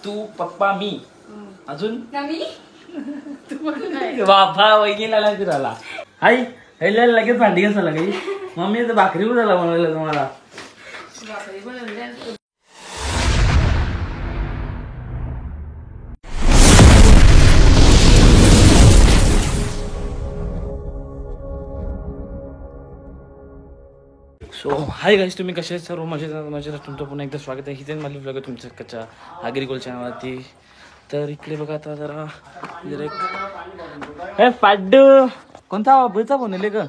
तू पप्पा मी अजून बाबा वैगीला झाला आई लगेच भांडी घ्यायला काही मम्मी तर भाकरी झाला म्हणाला तुम्हाला सो हाय गाईस, तुम्ही कसे सर्व मजेत तुमचं पुन्हा एकदा स्वागत आहे. हितेन माली ब्लॉग तुमचं कच्च्या आगरी चॅनलवरती. तर इकडे बघा आता जरा एक फाडू कोणता बैचा बनवले ग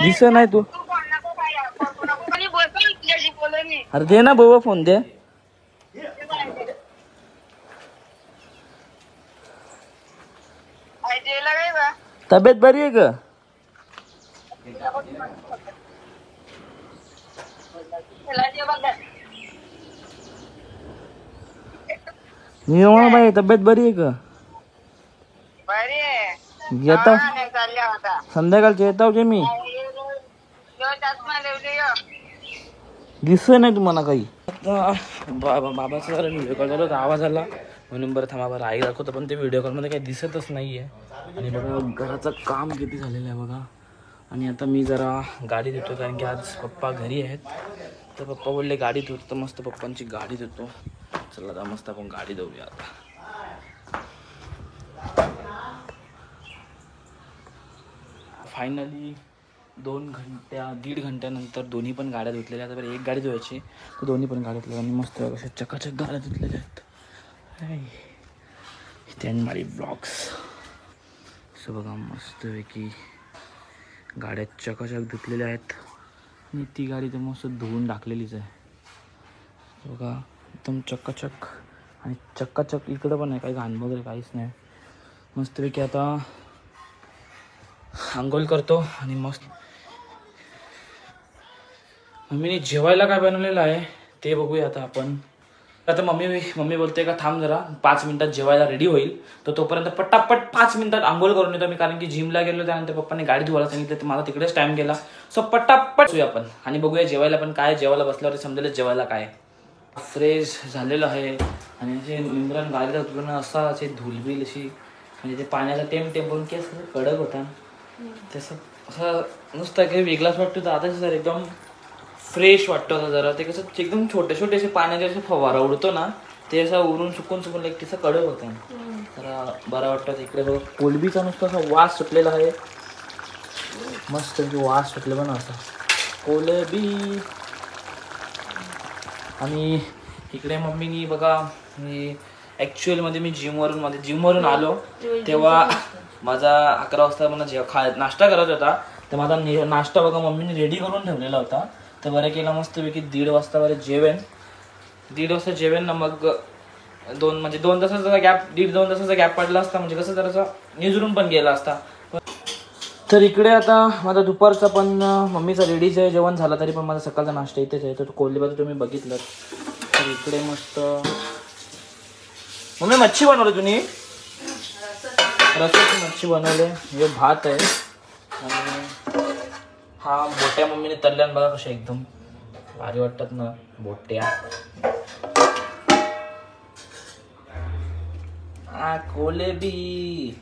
दिस नाही तू अरे दे ना बाबा फोन दे. तब्येत बरी आहे का? मी बाई तब्येत बरी आहे का? येता संध्याकाळचे येताव जे मी दिसत नाही तुम्हाला काही. आता बाबाचा जरा व्हिडिओ कॉल झाला आवाज आला म्हणून बरं थांबा बरं आई दाखवतो, पण ते व्हिडिओ कॉलमध्ये काही दिसतच नाही आहे. आणि बघा घराचं काम किती झालेलं आहे बघा. आणि आता मी जरा गाडी धुतो कारण की आज पप्पा घरी आहेत. तर पप्पा बोलले गाडी धुतो, तर मस्त पप्पांची गाडी धुतो. चला आता मस्त आपण गाडी धुऊया आता. फायनली 1.5 घंट्यानंतर दोन्ही पण गाड्या धुतलेल्या आहेत. तर एक गाडी धुवायची तर दोन्ही पण गाड्या धुतल्या आणि मस्त अशा चकाचक गाड्या धुतलेल्या आहेत. हितेन माली ब्लॉग्स असं बघा मस्तपैकी गाड्या चकाचक धुतलेल्या आहेत. आणि ती गाडी तर मस्त धुवून टाकलेलीच आहे बघा एकदम चकाचक. आणि चकाचक इकडं पण आहे, काही घाण वगैरे काहीच नाही. मस्तपैकी आता आंघोळ करतो आणि मस्त मम्मीने जेवायला काय बनवलेलं आहे ते बघूया आता आपण. आता मम्मी बोलते का थांब जरा 5 मिनिटात जेवायला रेडी होईल, तर तोपर्यंत पटापट 5 मिनिटात आंघोळ करून येतो मी. कारण की जिमला गेलो त्यानंतर पप्पाने गाडी धुवायला सांगितलं, तर मला तिकडेच टाइम गेला. सो पटापट होऊया आपण आणि बघूया जेवायला पण काय. जेवायला बसल्यावर समजेल जेवायला काय. फ्रेश झालेलं आहे आणि असे इम्रान गाडीला धुताना असा असे धुलबिल अशी म्हणजे ते पाण्याचा टेम की असं कडक होता तसं असं नुसतं काही वेगळाच वाटतो. तर आता सर एकदम फ्रेश वाटतं होतं जरा. ते कसं एकदम छोटे असे पाण्याचे असे फवारा उडतो ना, ते असं उडून सुकून लाईक तसं कडक होतं जरा बरं वाटतं. इकडे बघ कोलबीचा नुसतं असा वास सुटलेला आहे मस्त वास सुटलेला ना असा कोलबी. आणि इकडे मम्मीनी बघा मी ॲक्च्युअलमध्ये मी जिमवरून आलो तेव्हा माझा 11 वाजता मला नाश्ता करत होता. तर माझा नाश्ता बघा मम्मीने रेडी करून ठेवलेला होता. तर बरं केला मस्तपैकी 1:30 वाजता बरं जेवेन. 1:30 वाजता जेवेन ना मग 2 तासाचा गॅप 1.5-2 तासाचा गॅप पडला असता म्हणजे कसं जरासा निजरून पण गेला असता. तर इकडे आता माझा दुपारचा पण मम्मीचा रेडीचं आहे जेवण झाला, तरी पण माझा सकाळचा नाश्ता इथेच आहे. तर कोल्हापूर तुम्ही बघितलं. तर इकडे मस्त मम्मी मच्छी बनवली तुम्ही रसाची मच्छी बनवले. हे भात आहे आणि हा बोट्या मम्मीने तळल्या बघा कशा एकदम भारी वाटतात ना बोट्या. कोलेबी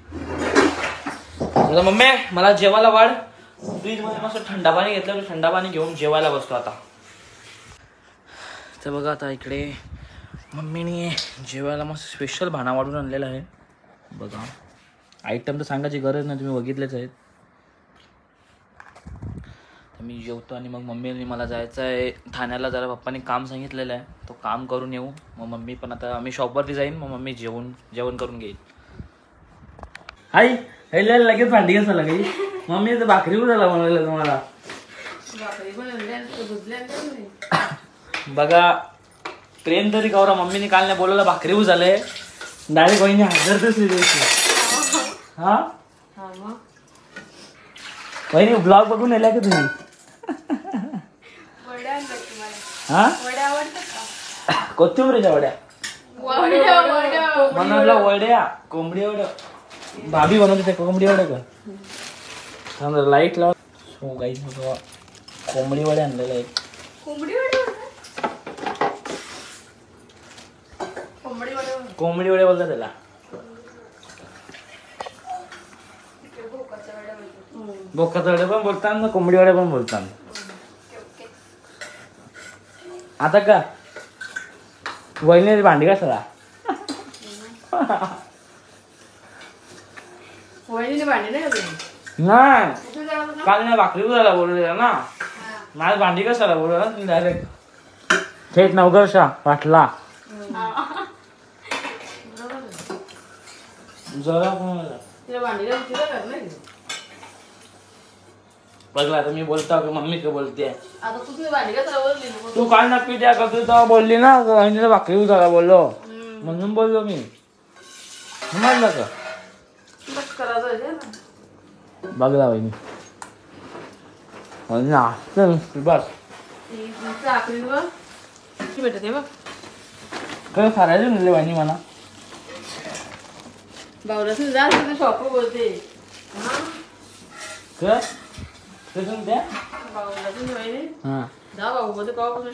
मम्मी मला जेवायला वाढ. फ्रीज मध्ये मस्त थंडा पाणी घेतलं, थंडा पाणी घेऊन जेवायला बसतो आता. तर बघा आता इकडे मम्मीने जेवायला मस्त स्पेशल भाणा वाढून आणलेला आहे बघा. आयटम तर सांगायची गरज नाही, तुम्ही बघितलेच आहेत. तर मी जेवतो आणि मग मम्मीने मला जायचं आहे ठाण्याला. जरा पप्पाने काम सांगितलेलं आहे, तो काम करून येऊ. मग मम्मी पण आता आम्ही शॉपवरती जाईन, मग मम्मी जेवण करून घेईल. हाय लगेच भांडी घ्यायला काही मम्मी तर भाकरी झाला बनवलेलं तुम्हाला बघा. ट्रेन तरी कवरा मम्मीने काल नाही बोलायला भाकरी झालंय डायरेक्ट वहिनी हजर. हा वहिनी ब्लॉग बघून येल्या का तुम्ही? हा कोथिंबरीच्या वड्या बनवल्या वड्या कोंबडी वड्या भाभी बनवते त्या कोंबडी वड्या का लाईट लाव. कोंबडी वड्या आणलेल्या आहेत कोंबडी वडे बोलतात त्याला. बोकाचा वडे पण बोलतात ना, कोंबडी वडे पण बोलतात. आता का वहिनी भांडी का सगळा नाही काल नाही भाकरी झाला बोलले ना, माझ्या भांडी कशाला बोलला तुम्ही डायरेक्ट थेट नवगरशा वाटला जरा बघला आता मी बोलता का मम्मी का बोलते तू काल ना पित्या का तू तेव्हा बोलली ना वहिनीला भाकरी झाला बोललो म्हणून बोललो मी समजलं का बघला वहिनी बस काय खायला म्हणले वहिनी मला शॉप बोलते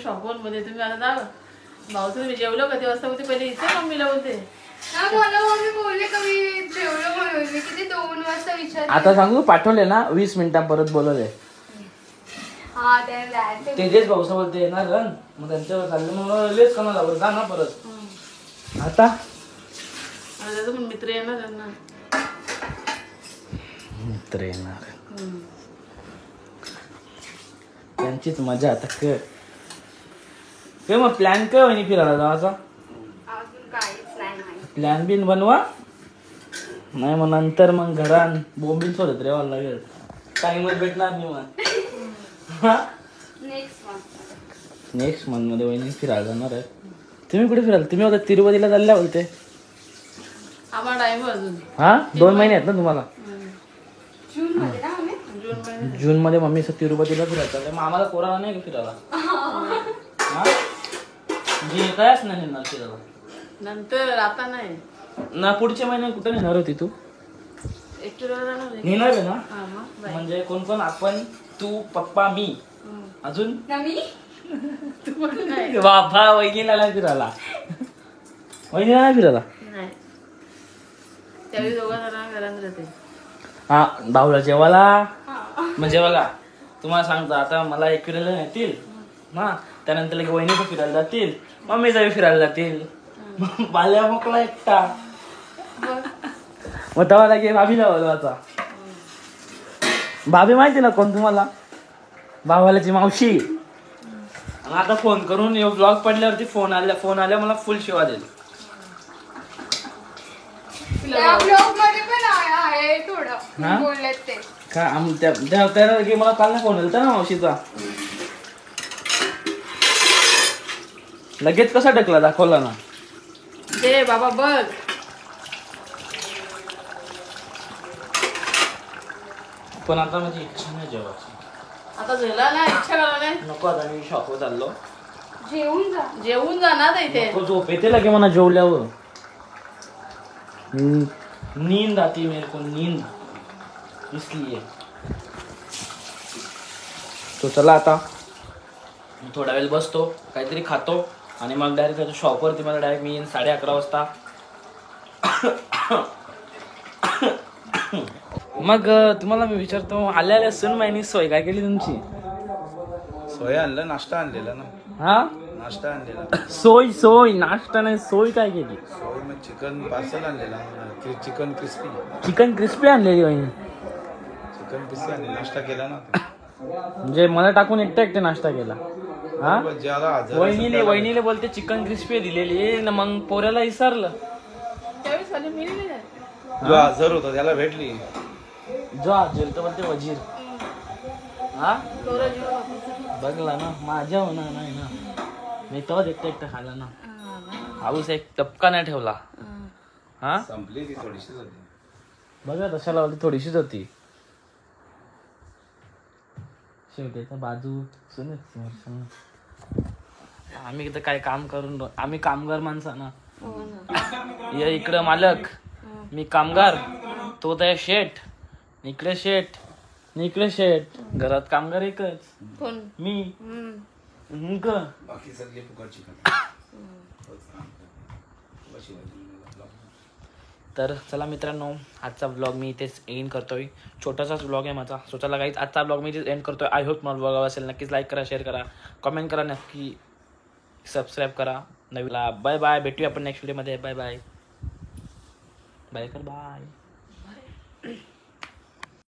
शॉप मध्ये तुम्ही आता जा भाऊ तुम्ही जेवलं कधी वाजता होते पहिले इथे मम्मीला बोलते आता सांगू पाठवले ना 20 मिनिटां परत बोलवले तेजेच भाऊ बोलते येणार रन मग त्यांच्यावर चाललं मग लेच कोणाला जा ना परत आता मित्र येणार त्यांना मित्र येणार त्यांचीच मजा आता काय मग प्लॅन काय वहिनी फिरायला जावाचा प्लॅन बिन बनवा नाही मग नंतर मग घरात बोंबील सोडत रेवायला लागेल टाइमच भेटणार नाही मग नेक्स्ट मंथ मध्ये वहिनी फिरायला जाणार आहे. तुम्ही कुठे फिराल तुम्ही होता तिरुपतीला चालल्या बोलते हा 2 महिने आहेत ना तुम्हाला जून मध्ये मम्मी तिरुपतीला फिरायचं मग आम्हाला कोरोना नाही का फिरायला म्हणजे कायच नाही नेणार फिरायला नंतर आता नाही ना पुढच्या महिन्यात कुठे नेणार होती तू नेणार आहे ना म्हणजे कोण कोण आपण तू पप्पा मी अजून बाबा वहिनीला नाही फिरायला वहिनीला नाही फिरायला त्यावेळी दोघं घरात राहते हा भाऊला जेवायला म्हणजे बघा तुम्हाला सांगतो आता मला एक फिरायला नेतील ना त्यानंतर लगे वहिनी पण फिरायला जातील मम्मीचा फिरायला जातील बाल्या मोकळा एकटा मग तेव्हा लागे भाभीला बोलवायचा भाभी माहिती ना कोण तुम्हाला भावाल्याची मावशी आता फोन करून ब्लॉग पडल्यावरती फोन आल्या मला फुल शिवा देईल मला काल ना फोन आलता ना मावशीचा लगेच कसा ढकला दाखवला ना ते बाबा बघ पण आता माझी इच्छा नाही जेवायची आता झाला ना इच्छा करा नाही नको आता मी शॉपवर चाललो जेवून जा ना इथे झोप येते लगे मला जेवल्यावर नींद आती मेरे को नींद इसलिए तो चला आता थोडा वेळ बसतो काहीतरी खातो आणि मग डायरेक्ट त्याच्या शॉपवरती मला डायरेक्ट मी येईन 11:30 वाजता मग तुम्हाला मी विचारतो आल्या सण महिनी सोय काय केली तुमची सोय आणलं नाश्ता आणलेला ना हा नाश्ता आणलेला सोय नाश्ता नाही सोय काय केली सोय मग चिकन पार्सल आणलेला चिकन क्रिस्पी आणलेली वहिनी चिकन पिस्सी आणले नाश्ता केला ना म्हणजे मला टाकून एकटे नाश्ता केला हा वहिनीले बोलते चिकन क्रिस्पी दिलेली ना मग पोऱ्याला विसरलं जो हजर होता त्याला भेटली जो हजर तो बोलते वजीर हा बघला ना माझ्या होणार नाही ना मी तेव्हाच एकटा खाला ना हाऊस एक टपका नाही ठेवला हा संपली ती थोडीशीच होती बघा तशाला होती थोडीशीच होती शेवटीचा बाजू सुन आम्ही इथं काय काम करून आम्ही कामगार माणसा ना या इकडं मालक मी कामगार तो त्या शेठ इकडे शेठ घरात कामगार एकच कोण मी बाकी सगळे फुकट चिकन तर चला मित्रांनो, आजचा व्लॉग मी इथेच एंड करतोय. छोटासाच व्लॉग आहे माझा. स्वतःला काहीच आजचा व्लॉग मी इथेच एंड करतोय. आय होप मला व्लॉग असेल. नक्कीच लाईक करा, शेअर करा, कमेंट करा, नक्की सबस्क्राईब करा. नवीला बाय बाय. भेटूया आपण नेक्स्ट व्हिडिओमध्ये. Bye bye. बाय कर बाय.